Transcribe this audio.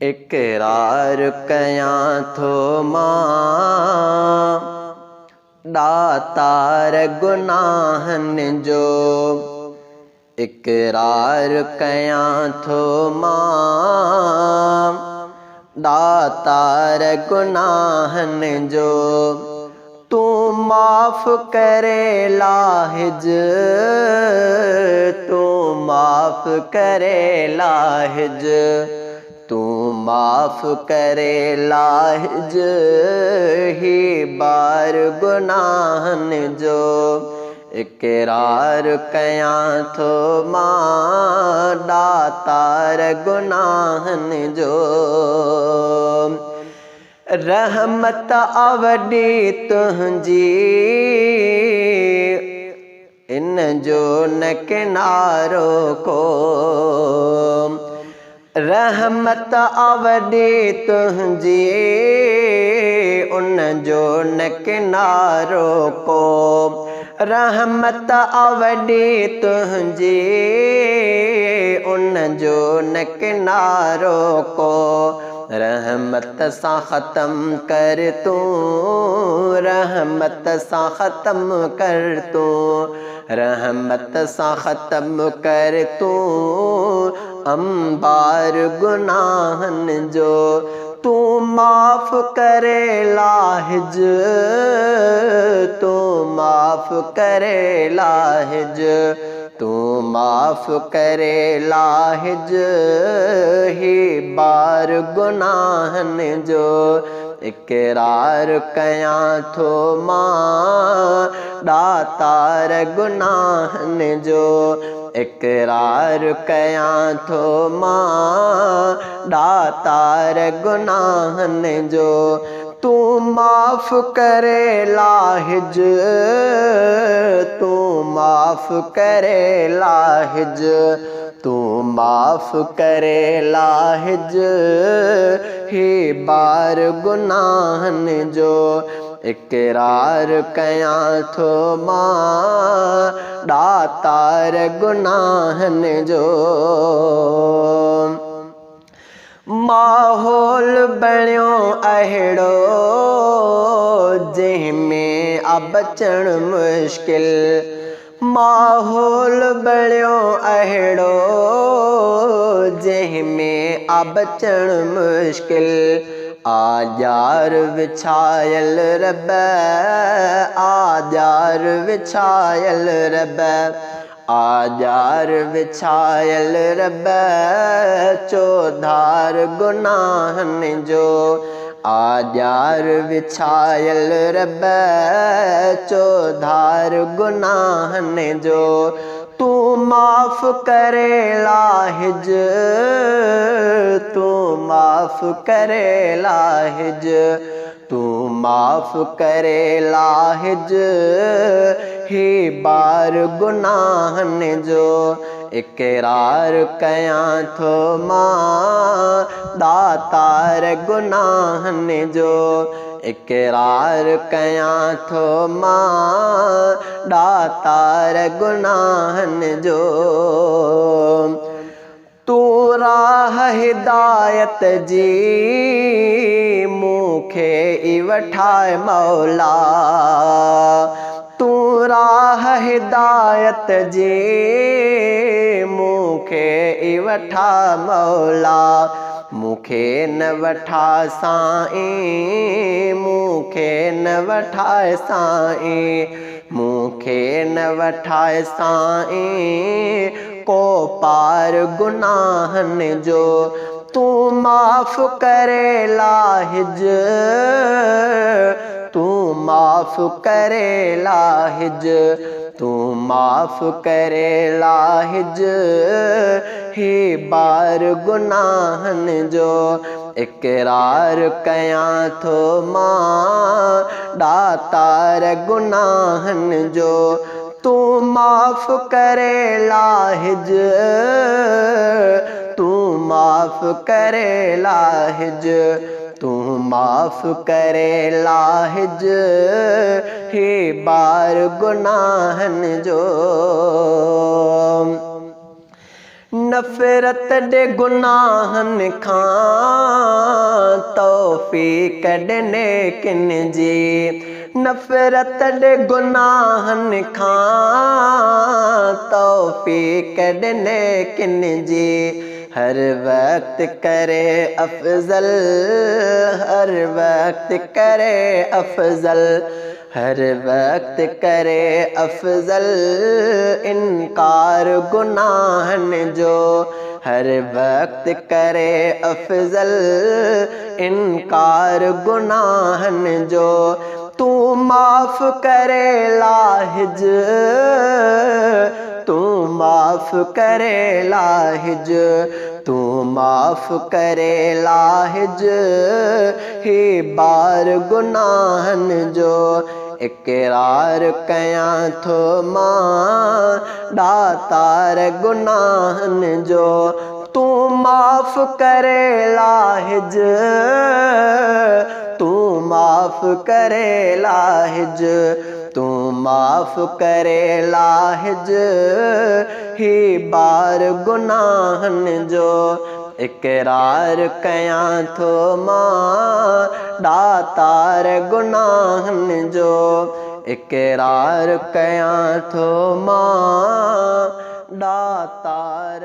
इकरार कयां थो मां दातार गुनाहनि जो। इकरार कयां थो मां दातार गुनाहनि जो। तू माफ़ करे लाहिज, तू माफ़ करे लाहिज, तू माफ़ करे लाहिज ही बार गुनाहनि जो। इकरार कयां थो मां दातार गुनाहनि जो। रहमत अवडी तुंहिंजी इन जो न किनारो को। रहमत अवडी तुंहिंजी उन जो न किनारो को। रहमत अवडी तुंहिंजी उन जो न किनारो को। रहमत सां ख़त्म कर तूं, रहमत सां ख़त्म कर तूं, रहमत सां ख़त्म कर तूं अंबार गुनाहनि जो। तू माफ़ करे लाहिज, तू माफ़ करे लाहिज, तू माफ़ करे लाहिज ही बार गुनाहनि जो। इकरार कयां थो मां दातार गुनाहनि जो। इकरार कयां थो मां दातार गुनाहनि जो। तू माफ़ करे लाहिज, तू माफ़ करे लाहिज, तू माफ़ करे लाहिज ही बार गुनाहनि जो। इकरार कयां थो मां दातार गुनाहनि जो। माहौल बणियो अहिड़ो जंहिंमें बचण मुश्किल। माहौल बणियो अहिड़ो जंहिंमें बचण मुश्किल। आजार विछायल रब, आजार विछायल रब, आजार विछायल रब चौधार गुनाहनि जो। आजार विछायल रब चौधार गुनाहनि जो। तू माफ़ करे लाहिज, तू माफ़ करे लाहिज, तू माफ़ करे लाहिज ही बार गुनाहनि जो। इकरार कयां थो मां दातार गुनाहनि जो। इकरार कयां थो मां दातार गुनाहनि जो। तू राह हिदायत जी मूंखे ई वठाए मौला। तू राह हिदायत जी मूंखे ई वठा मौला। मूंखे न वठा साईं, मूंखे न वठाए साईं, मूंखे न वठाए साईं को पार गुनाहनि जो। तू माफ़ करे लाहिज, तू माफ़ करे लाहिज, तू माफ़ करे लाहिज ही बार गुनाहनि जो। इकरार कयां थो मां दातार गुनाहनि जो। तू माफ़ करे लाहिज, तू माफ़ करे लाहिज, तू माफ़ करे लाहिज ही बार गुनाहनि जो। नफरत दे गुनाहन खां तौफीक ॾिने किन जी। नफरत दे गुनाहन खां तौफीक ॾिने किन जी। हर वक्त करे अफजल, हर वक्त करे अफजल, हर वक्त करे अफजल इनकार गुनाहन जो। हर वक्त करे अफजल इनकार गुनाहन जो। तू माफ करे लाहिज, तू माफ करे लाहिज, तू माफ करे लाहिज ही बार गुनाहन जो। इकरार कयां थो मां दातार गुनाहन जो। तू माफ करे लाहिज, तू माफ करे लाहिज, तू माफ करे लाहिज ही बार गुनाहन जो। इकरार कयां थो मां दातार गुनाहन जो। इकरार कयां थो मां दातार